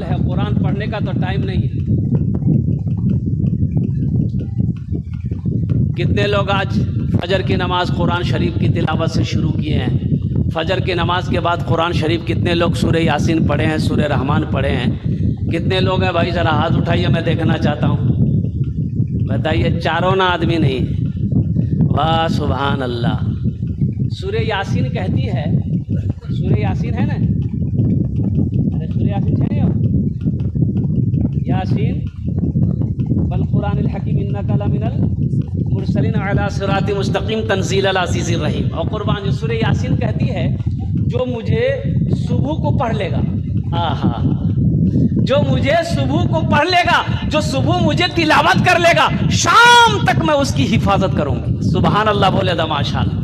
ہے، قرآن پڑھنے کا تو ٹائم نہیں ہے۔ کتنے لوگ آج فجر کی نماز قرآن شریف کی تلاوت سے شروع کیے ہیں؟ فجر کی نماز کے بعد قرآن شریف کتنے لوگ سورہ یاسین پڑھے ہیں، سورہ رحمان پڑھے ہیں؟ کتنے لوگ ہیں بھائی؟ ذرا ہاتھ اٹھائیے، میں دیکھنا چاہتا ہوں، بتائیے۔ چاروں نہ آدمی نہیں۔ واہ سبحان اللہ۔ سورہ یاسین کہتی ہے، سورہ یاسین ہے نا، ارے سورہ یاسین ہے نا، یاسین والقرآن الحکیم انک لمن المرسلین علی صراط مستقیم تنزیل العزیز الرحیم۔ اور قربان جو سورہ یاسین کہتی ہے جو مجھے صبح کو پڑھ لے گا، آہا، جو مجھے صبح کو پڑھ لے گا، جو صبح مجھے تلاوت کر لے گا، شام تک میں اس کی حفاظت کروں گی۔ سبحان اللہ بولے دا ماشاء اللہ۔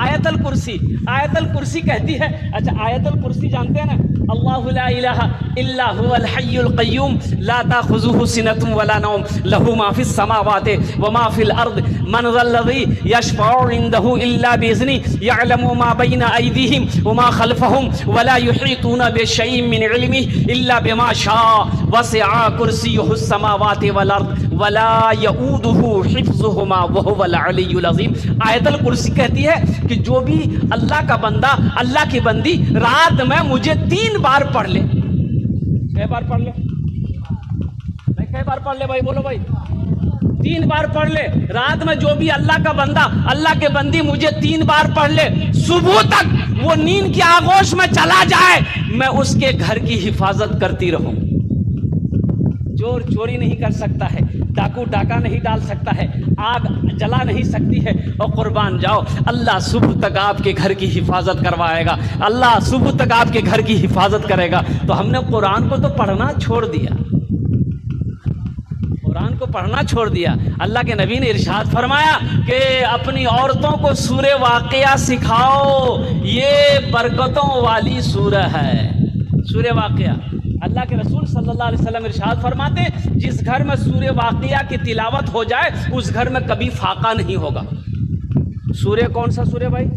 آیت الکرسی، آیت الکرسی کہتی ہے، اچھا آیت الکرسی جانتے ہیں نا؟ اللہ لا الہ الا هو الحی القیوم لا تاخذہ سنۃ ولا نوم لہ ما فی السماوات وما فی الارض من ذا الذی یشفع عندہ الا باذنہ یعلم ما بین ایدیہم وما خلفہم ولا یحیطون بشیء من علمہ الا بما شاء وسع کرسیہ السماوات والارض ولا یؤودہ حفظہما وہو العلی العظیم۔ آیت الکرسی کہتی ہے کہ جو بھی اللہ کا بندہ، اللہ کی بندی رات میں مجھے 3 بار پڑھ لے، کئی بار پڑھ لے؟ کئی بار پڑھ لے بھائی؟ بولو بھائی۔ 3 بار پڑھ لے رات میں، جو بھی اللہ کا بندہ، اللہ کے بندی مجھے 3 بار پڑھ لے، صبح تک وہ نیند کی آغوش میں چلا جائے، میں اس کے گھر کی حفاظت کرتی رہوں۔ چور چوری نہیں کر سکتا ہے، ڈاکو ڈاکہ نہیں ڈال سکتا ہے، آگ جلا نہیں سکتی ہے، اور قربان جاؤ اللہ صبح تک آپ کے گھر کی حفاظت کروائے گا، اللہ صبح تک آپ کے گھر کی حفاظت کرے گا۔ تو ہم نے قرآن کو تو پڑھنا چھوڑ دیا، قرآن کو پڑھنا چھوڑ دیا۔ اللہ کے نبی نے ارشاد فرمایا کہ اپنی عورتوں کو سورہ واقعہ سکھاؤ، یہ برکتوں والی سورہ ہے۔ سورہ واقعہ، اللہ کے رسول صلی اللہ علیہ وسلم ارشاد فرماتے جس گھر میں سورہ واقعہ کی تلاوت ہو جائے اس گھر میں کبھی فاقہ نہیں ہوگا۔ سورہ کون سا سورہ بھائی؟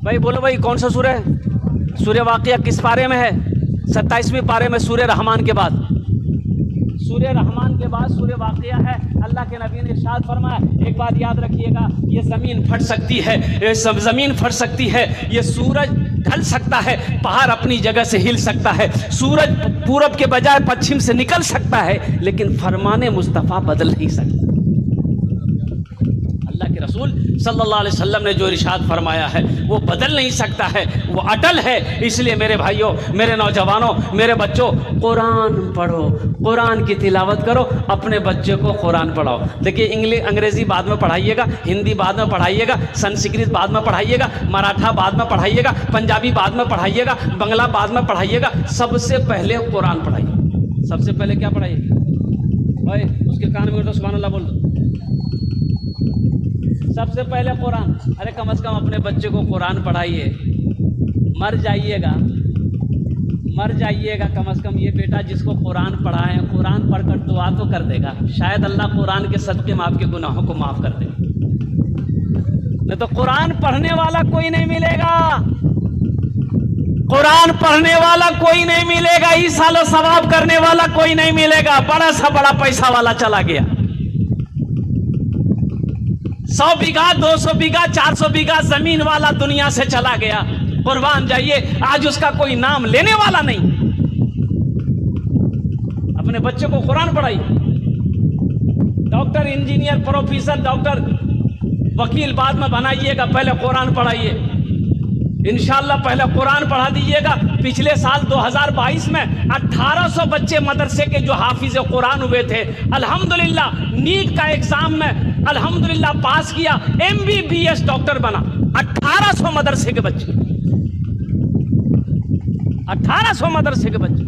بھائی بولو بھائی، کون سا سورہ ہے؟ سورہ واقعہ کس پارے میں ہے؟ 27ویں پارے میں، سورہ رحمان کے بعد۔ سورہ رحمان کے بعد سورہ واقعہ ہے۔ اللہ کے نبی نے ارشاد فرمایا، ایک بات یاد رکھیے گا، یہ زمین پھٹ سکتی ہے، یہ سب زمین پھٹ سکتی ہے، یہ سورج ڈھل سکتا ہے، پہاڑ اپنی جگہ سے ہل سکتا ہے، سورج پورب کے بجائے پچھم سے نکل سکتا ہے، لیکن فرمان مصطفیٰ بدل نہیں سکتا۔ اللہ کے رسول صلی اللہ علیہ وسلم نے جو ارشاد فرمایا ہے وہ بدل نہیں سکتا ہے، وہ اٹل ہے۔ اس لیے میرے بھائیوں، میرے نوجوانوں، میرے بچوں، قرآن پڑھو، قرآن کی تلاوت کرو، اپنے بچے کو قرآن پڑھاؤ۔ دیکھیے انگریزی بعد میں پڑھائیے گا، ہندی بعد میں پڑھائیے گا، سنسکرت بعد میں پڑھائیے گا، مراٹھا بعد میں پڑھائیے گا، پنجابی بعد میں پڑھائیے گا، بنگلہ بعد میں پڑھائیے گا، سب سے پہلے قرآن پڑھائیے۔ سب سے پہلے کیا پڑھائیے بھائی؟ اس کے کان میں تو سبحان اللہ بول دو۔ سب سے پہلے قرآن۔ ارے کم از کم اپنے بچے کو قرآن پڑھائیے۔ مر جائیے گا کم از کم یہ بیٹا جس کو قرآن پڑھائیں، قرآن پڑھ کر دعا تو کر دے گا، شاید اللہ قرآن کے صدقے میں آپ کے گناہوں کو معاف کر دے۔ نہیں تو قرآن پڑھنے والا کوئی نہیں ملے گا، قرآن پڑھنے والا کوئی نہیں ملے گا، ایصال و ثواب کرنے والا کوئی نہیں ملے گا۔ بڑا سا بڑا پیسہ والا چلا گیا، 100 بیگھہ 200 بیگھہ 400 بیگھہ زمین والا دنیا سے چلا گیا۔ قربان جائیے، آج اس کا کوئی نام لینے والا نہیں۔ اپنے بچے کو قرآن پڑھائیے۔ ڈاکٹر، انجینئر، پروفیسر، ڈاکٹر، وکیل بعد میں بنائیے گا، پہلے قرآن پڑھائیے۔ انشاءاللہ پہلے قرآن پڑھا دیجیے گا۔ پچھلے سال 2022 میں 1800 بچے مدرسے کے جو حافظ قرآن ہوئے تھے، الحمدللہ نیٹ کا ایگزام میں الحمدللہ پاس کیا، MBBS ڈاکٹر بنا۔ 1800 مدرسے کے بچے، 1800 مدرسے کے بچے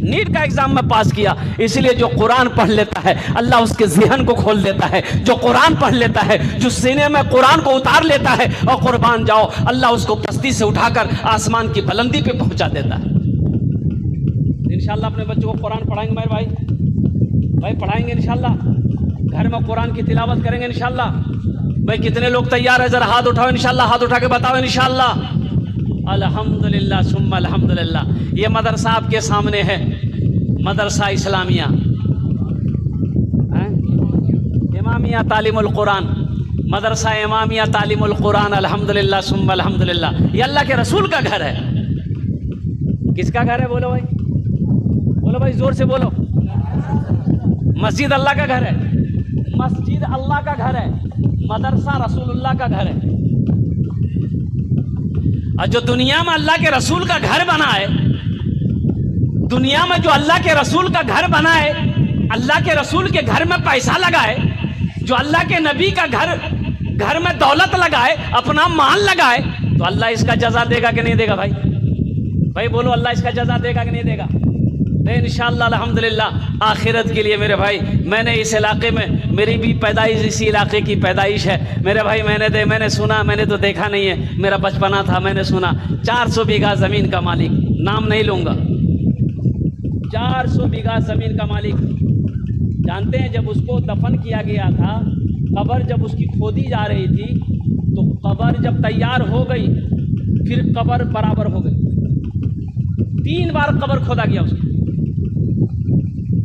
نیٹ کا ایگزام میں پاس کیا۔ اس لیے جو قرآن پڑھ لیتا ہے اللہ اس کے ذہن کو کھول دیتا ہے، جو قرآن پڑھ لیتا ہے، جو سینے میں قرآن کو اتار لیتا ہے، اور قربان جاؤ اللہ اس کو پستی سے اٹھا کر آسمان کی بلندی پہ پہنچا دیتا ہے۔ انشاءاللہ اپنے بچوں کو قرآن پڑھائیں گے میرے بھائی پڑھائیں گے انشاءاللہ، گھر میں قرآن کی تلاوت کریں گے انشاءاللہ۔ بھائی کتنے لوگ تیار ہیں؟ ذرا ہاتھ اٹھاؤ انشاءاللہ، ہاتھ اٹھا کے بتاؤ انشاءاللہ۔ الحمدللہ ثم الحمدللہ۔ یہ مدرسہ آپ کے سامنے ہے، مدرسہ اسلامیہ، امامیہ تعلیم القرآن، مدرسہ امامیہ تعلیم القرآن، الحمدللہ ثم الحمدللہ، یہ اللہ کے رسول کا گھر ہے۔ کس کا گھر ہے؟ بولو بھائی، بولو بھائی، زور سے بولو۔ مسجد اللہ کا گھر ہے، مسجد اللہ کا گھر ہے، مدرسہ رسول اللہ کا گھر ہے۔ اور جو دنیا میں اللہ کے رسول کا گھر بنا ہے، دنیا میں جو اللہ کے رسول کا گھر بنا ہے، اللہ کے رسول کے گھر میں پیسہ لگائے، جو اللہ کے نبی کا گھر میں دولت لگائے، اپنا مال لگائے، تو اللہ اس کا جزا دے گا کہ نہیں دے گا؟ بھائی بھائی بولو، اللہ اس کا جزا دے گا کہ نہیں دے گا؟ انشاءاللہ الحمدللہ آخرت کے لیے میرے بھائی، میں نے اس علاقے میں، میری بھی پیدائش اسی علاقے کی پیدائش ہے میرے بھائی، میں نے سنا، میں نے تو دیکھا نہیں ہے، میرا بچپنا تھا، میں نے سنا 400 بیگھہ زمین کا مالک، نام نہیں لوں گا، 400 بیگھہ زمین کا مالک۔ جانتے ہیں جب اس کو دفن کیا گیا تھا، قبر جب اس کی کھودی جا رہی تھی، تو قبر جب تیار ہو گئی، پھر قبر برابر ہو گئی، 3 بار قبر کھودا گیا اس کی،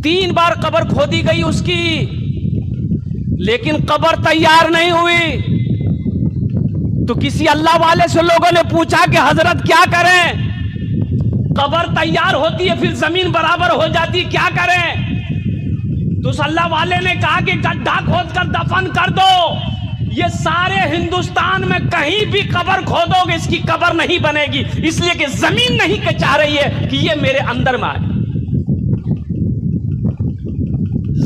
3 بار قبر کھودی گئی اس کی، لیکن قبر تیار نہیں ہوئی۔ تو کسی اللہ والے سے لوگوں نے پوچھا کہ حضرت کیا کریں؟ قبر تیار ہوتی ہے، پھر زمین برابر ہو جاتی، کیا کریں؟ تو اس اللہ والے نے کہا کہ گڈھا کھود کر دفن کر دو، یہ سارے ہندوستان میں کہیں بھی قبر کھودو گے اس کی قبر نہیں بنے گی، اس لیے کہ زمین نہیں چاہ رہی ہے کہ یہ میرے اندر میں آئے،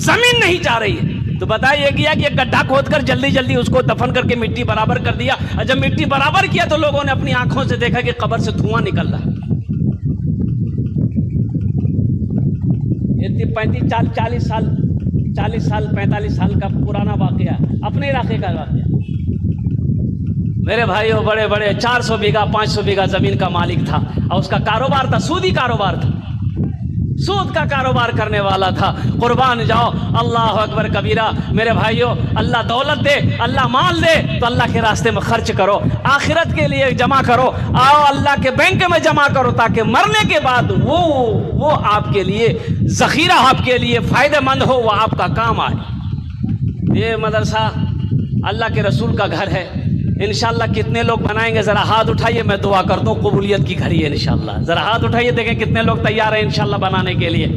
زمین نہیں چاہ رہی ہے۔ تو بتایا یہ کیا کہ ایک گڈھا کھود کر جلدی جلدی اس کو دفن کر کے مٹی برابر کر دیا، اور جب مٹی برابر کیا تو لوگوں نے اپنی آنکھوں سے دیکھا کہ قبر سے دھواں نکل رہا ہے۔ 40 سال 45 سال کا پرانا واقعہ، اپنے علاقے کا واقعہ۔ میرے بھائیوں، بڑے بڑے 400 بیگھہ 500 بیگھہ زمین کا مالک تھا، اور اس کا کاروبار تھا، سودی کاروبار تھا، سود کا کاروبار کرنے والا تھا۔ قربان جاؤ، اللہ اکبر کبیرہ۔ میرے بھائیوں، اللہ دولت دے، اللہ مال دے تو اللہ کے راستے میں خرچ کرو، آخرت کے لیے جمع کرو، آؤ اللہ کے بینک میں جمع کرو، تاکہ مرنے کے بعد وہ آپ کے لیے ذخیرہ، آپ کے لیے فائدہ مند ہو، وہ آپ کا کام آئے۔ یہ مدرسہ اللہ کے رسول کا گھر ہے، انشاءاللہ کتنے لوگ بنائیں گے؟ ذرا ہاتھ اٹھائیے، میں دعا کرتا ہوں قبولیت کی گھڑی ہے انشاءاللہ۔ ذرا ہاتھ اٹھائیے، دیکھیں کتنے لوگ تیار ہیں انشاءاللہ بنانے کے لیے۔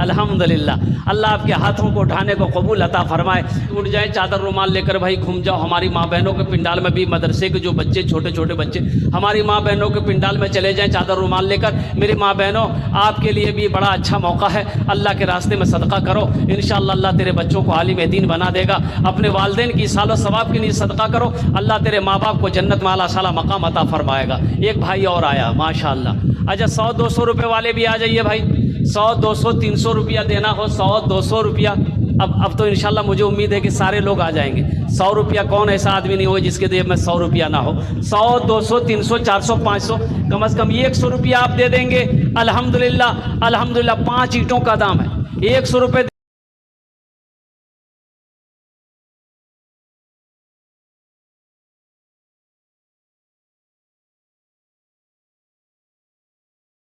الحمدللہ، اللہ آپ کے ہاتھوں کو اٹھانے کو قبول عطا فرمائے۔ اٹھ جائیں، چادر رومال لے کر بھائی گھوم جاؤ۔ ہماری ماں بہنوں کے پنڈال میں بھی، مدرسے کے جو بچے، چھوٹے چھوٹے بچے، ہماری ماں بہنوں کے پنڈال میں چلے جائیں چادر رومال لے کر۔ میری ماں بہنوں، آپ کے لیے بھی بڑا اچھا موقع ہے، اللہ کے راستے میں صدقہ کرو، انشاءاللہ اللہ تیرے بچوں کو عالم دین بنا دے گا۔ اپنے والدین کی سال و ثواب کے لیے صدقہ کرو، اللہ تیرے ماں باپ کو جنت میں اعلیٰ سالہ مقام عطا فرمائے گا۔ ایک بھائی اور آیا ماشاءاللہ، اچھا 100-200 روپے والے بھی آ جائیے بھائی، 100-200-300 روپیہ دینا ہو، 100-200 روپیہ۔ اب تو انشاءاللہ مجھے امید ہے کہ سارے لوگ آ جائیں گے۔ 100 روپیہ کون ایسا آدمی نہیں ہو جس کے جیب میں 100 روپیہ نہ ہو؟ 100-200-300 400 500 کم از کم 100 روپیہ آپ دے دیں گے، الحمدللہ 5 اینٹوں کا دام ہے، 100 روپے